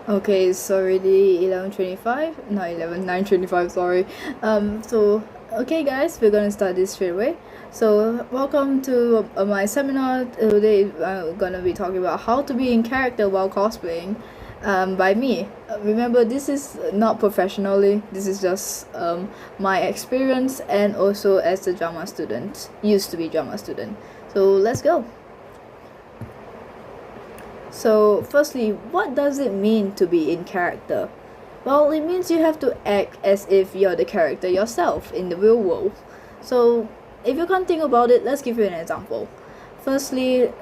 Okay, it's already 11:25. Not 11, 9:25, sorry. Okay, guys, we're gonna start this straight away. So, welcome to my seminar. Today, I'm gonna be talking about how to be in character while cosplaying by me. Remember, this is not professionally, this is just my experience and also as a drama student, used to be drama student. So, let's go. So, firstly, what does it mean to be in character? Well, it means you have to act as if you're the character yourself in the real world. So, if you can't think about it, let's give you an example. Firstly,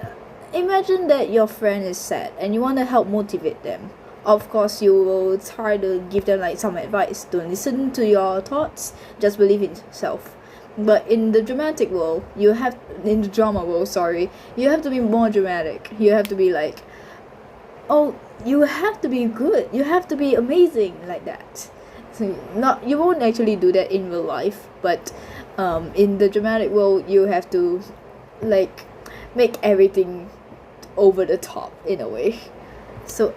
imagine that your friend is sad and you want to help motivate them. Of course, you will try to give them like some advice. Don't listen to your thoughts, just believe in yourself. But in the dramatic world, in the drama world, sorry, you have to be more dramatic. You have to be like, oh, you have to be good, you have to be amazing, like that. So not, you won't actually do that in real life, but in the dramatic world you have to like make everything over the top in a way. So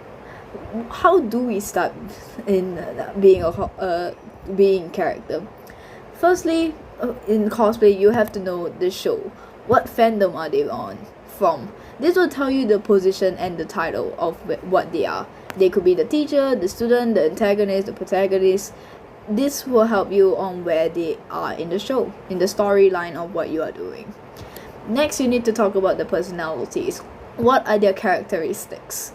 how do we start in being character? Firstly, in cosplay you have to know the show. What fandom are they on from? This will tell you the position and the title of what they are. They could be the teacher, the student, the antagonist, the protagonist. This will help you on where they are in the show, in the storyline of what you are doing. Next, you need to talk about the personalities. What are their characteristics?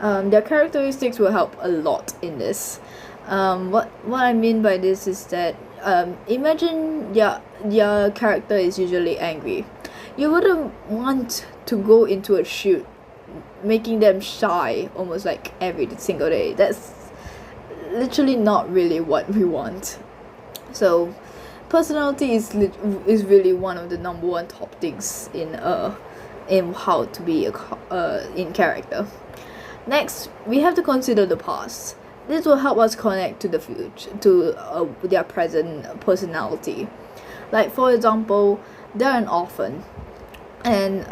Their characteristics will help a lot in this. What I mean by this is that imagine their character is usually angry. You wouldn't want to go into a shoot making them shy almost like every single day. That's literally not really what we want. So personality is really one of the number one top things in how to be in character. Next, we have to consider the past. This will help us connect to the future, to their present personality. Like for example, they're an orphan, and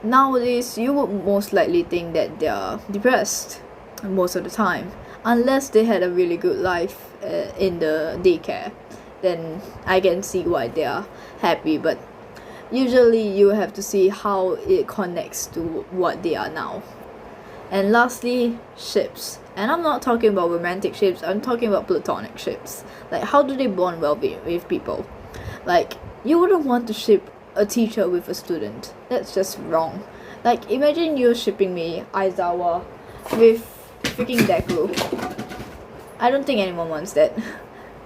nowadays you would most likely think that they're depressed most of the time, unless they had a really good life in the daycare. Then I can see why they are happy, but usually you have to see how it connects to what they are now. And lastly, ships. And I'm not talking about romantic ships, I'm talking about platonic ships. Like, how do they bond well with people? Like, you wouldn't want to ship a teacher with a student. That's just wrong. Like, imagine you shipping me, Aizawa, with freaking Deku. I don't think anyone wants that.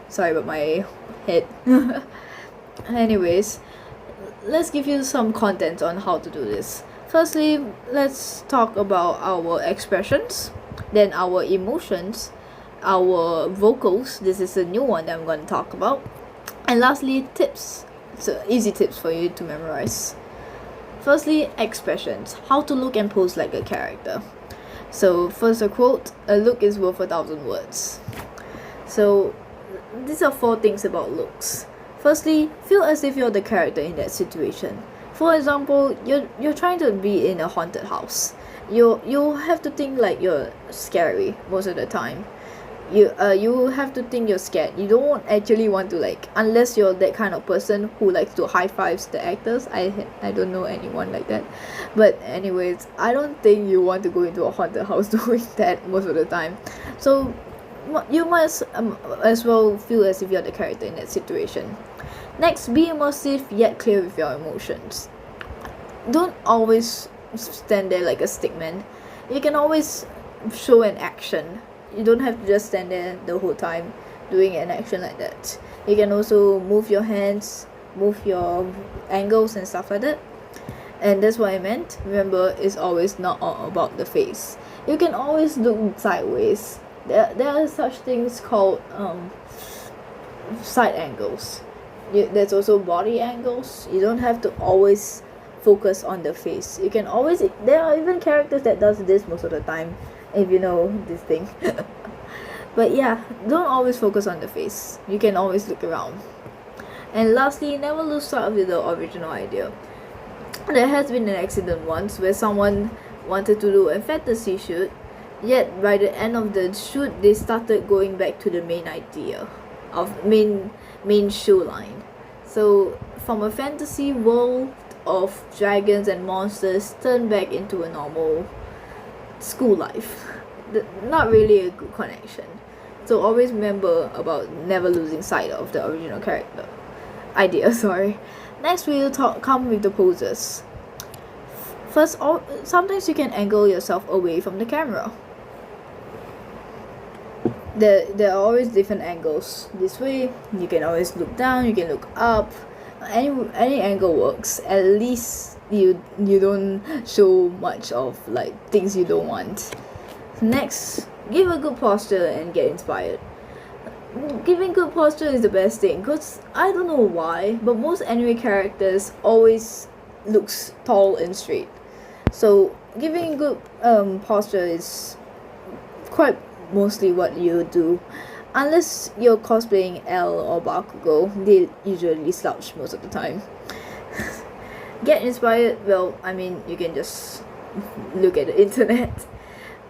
Sorry about my head. Anyways, let's give you some content on how to do this. Firstly, let's talk about our expressions, then our emotions, our vocals. This is a new one that I'm going to talk about. And lastly, tips. So easy tips for you to memorize. Firstly, expressions. How to look and pose like a character. So first a quote, a look is worth 1,000 words. So these are 4 things about looks. Firstly, feel as if you're the character in that situation. For example, you're trying to be in a haunted house. You have to think like you're scary most of the time. You have to think you're scared. You don't actually want to, like, unless you're that kind of person who likes to high fives the actors. I don't know anyone like that. But anyways, I don't think you want to go into a haunted house doing that most of the time. So you must as well feel as if you're the character in that situation. Next, be immersive yet clear with your emotions. Don't always stand there like a stickman. You can always show an action. You don't have to just stand there the whole time doing an action like that. You can also move your hands, move your angles and stuff like that. And that's what I meant. Remember, it's always not all about the face. You can always look sideways. There are such things called side angles. There's also body angles. You don't have to always focus on the face. You can always, there are even characters that does this most of the time, if you know this thing. But yeah, don't always focus on the face. You can always look around. And lastly, never lose sight of the original idea. There has been an accident once where someone wanted to do a fantasy shoot, Yet by the end of the shoot, they started going back to the main idea of main show line. So from a fantasy world of dragons and monsters turned back into a normal school life. Not really a good connection. So always remember about never losing sight of the original character idea. Sorry. Next we'll come with the poses. First, sometimes you can angle yourself away from the camera. There are always different angles. This way, you can always look down, you can look up. Any angle works. At least you don't show much of like things you don't want. Next, give a good posture and get inspired. Giving good posture is the best thing, because I don't know why, but most anime characters always looks tall and straight. So giving good posture is quite mostly what you do. Unless you're cosplaying L or Bakugo, they usually slouch most of the time. Get inspired, well, I mean, you can just look at the internet.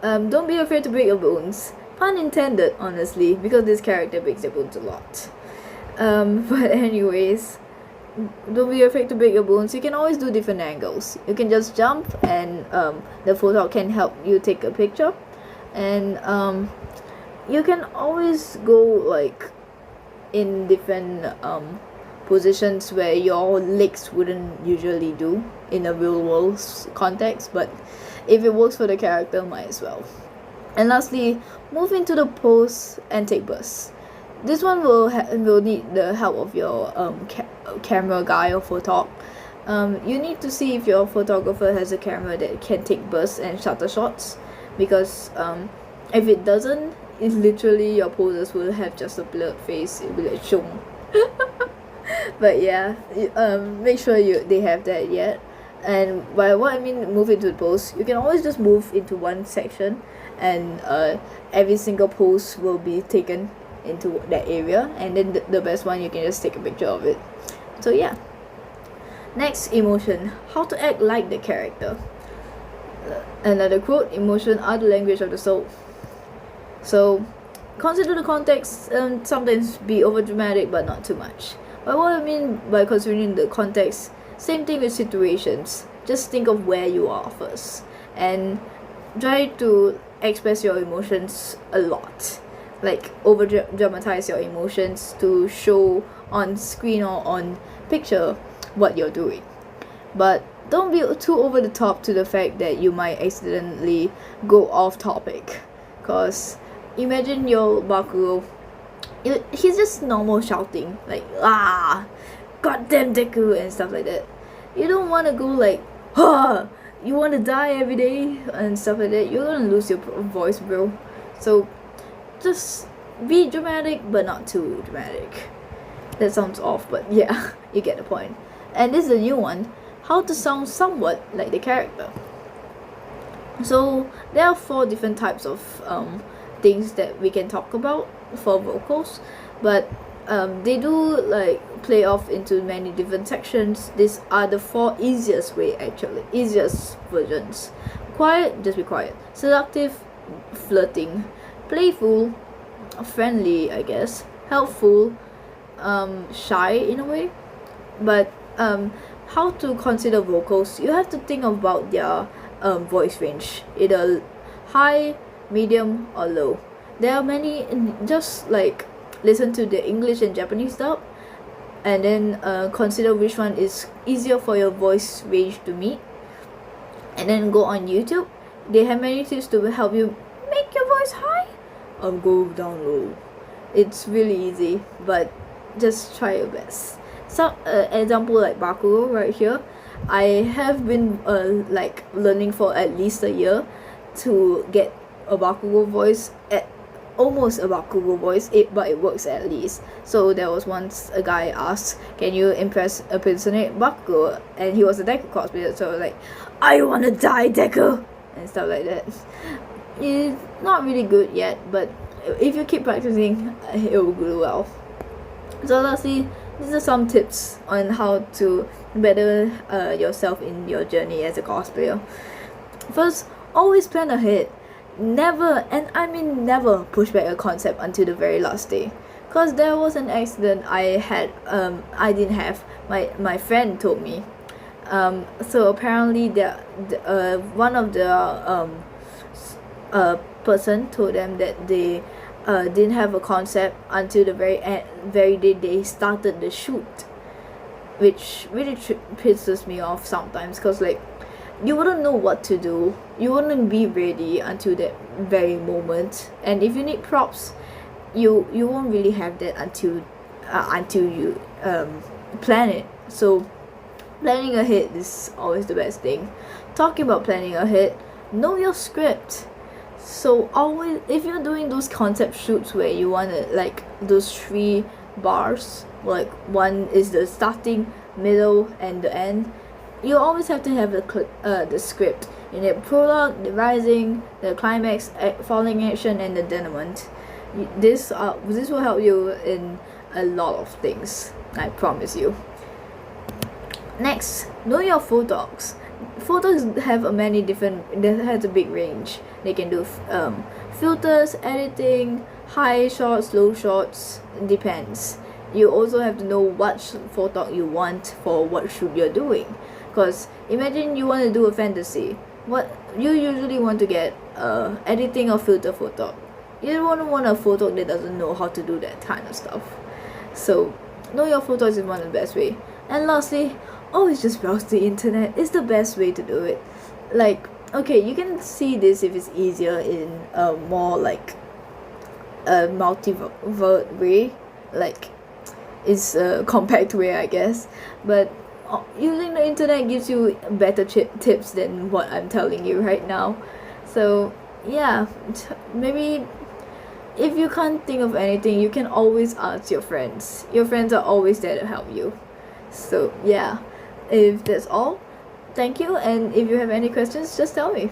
Don't be afraid to break your bones. Pun intended, honestly, because this character breaks their bones a lot. But anyways, don't be afraid to break your bones. You can always do different angles. You can just jump and the photo can help you take a picture. And you can always go like in different positions where your legs wouldn't usually do in a real world context, but if it works for the character, might as well. And lastly, move into the pose and take bursts. This one will need the help of your camera guy or photog. You need to see if your photographer has a camera that can take bursts and shutter shots, because if it doesn't, it's literally your poses will have just a blurred face. It will be like shung. But yeah, make sure they have that yet. And by what I mean move into the pose, you can always just move into one section, and every single pose will be taken into that area, and then the best one you can just take a picture of it. So yeah. Next, emotion. How to act like the character. Another quote: emotion are the language of the soul. So consider the context, and sometimes be over dramatic but not too much. But what I mean by considering the context, same thing with situations. Just think of where you are first, and try to express your emotions a lot. Like over dramatize your emotions to show on screen or on picture what you're doing. But don't be too over the top to the fact that you might accidentally go off topic. Cause imagine your Bakugo, he's just normal shouting like goddamn Deku and stuff like that. You don't want to go like you want to die every day and stuff like that. You're gonna lose your voice, bro. So just be dramatic but not too dramatic. That sounds off, but yeah, you get the point. And this is a new one: how to sound somewhat like the character. So there are 4 different types of things that we can talk about for vocals, but they do like play off into many different sections. These are the 4 easiest versions. Quiet, just be quiet. Seductive, flirting. Playful, friendly, I guess. Helpful, shy in a way. But how to consider vocals, you have to think about their voice range, either high, medium or low. There are many. Just like listen to the English and Japanese dub, and then consider which one is easier for your voice range to meet, and then go on YouTube. They have many tips to help you make your voice high or go down low. It's really easy, but just try your best. So example like Bakugo right here, I have been like learning for at least a year to get a Bakugo voice, at almost a Bakugo voice, but it works at least. So there was once a guy asked, can you impersonate Bakugo? And he was a Deku cosplayer, so like, I wanna die Deku and stuff like that. It's not really good yet, but if you keep practicing, it will do well. So lastly, these are some tips on how to better yourself in your journey as a cosplayer. First, always plan ahead. never, and I mean never, push back a concept until the very last day. Cause there was an accident I had, I didn't have. My friend told me. So apparently one of the person told them that they didn't have a concept until the very day they started the shoot, which really pisses me off sometimes. Cause like, you wouldn't know what to do, you wouldn't be ready until that very moment, and if you need props, you won't really have that until you plan it. So planning ahead is always the best thing. Talking about planning ahead, know your script. So always, if you're doing those concept shoots where you want to, like, those 3 bars, like one is the starting, middle, and the end, you always have to have the script in the prologue, the rising, the climax, falling action, and the denouement. This will help you in a lot of things, I promise you. Next, know your photogs. Photos have has a big range. They can do filters, editing, high shots, low shots, depends. You also have to know what photog you want for what shoot you're doing. Because imagine you want to do a fantasy. What you usually want to get editing or filter photog. You don't want a photog that doesn't know how to do that kind of stuff. So know your photos is one of the best way. And lastly, always just browse the internet. It's the best way to do it. Like, okay, you can see this if it's easier in a more like a multi-vert way, like it's a compact way, I guess. But using the internet gives you better tips than what I'm telling you right now. So yeah, maybe if you can't think of anything, you can always ask your friends. Your friends are always there to help you. So yeah, if that's all, thank you, and if you have any questions, just tell me.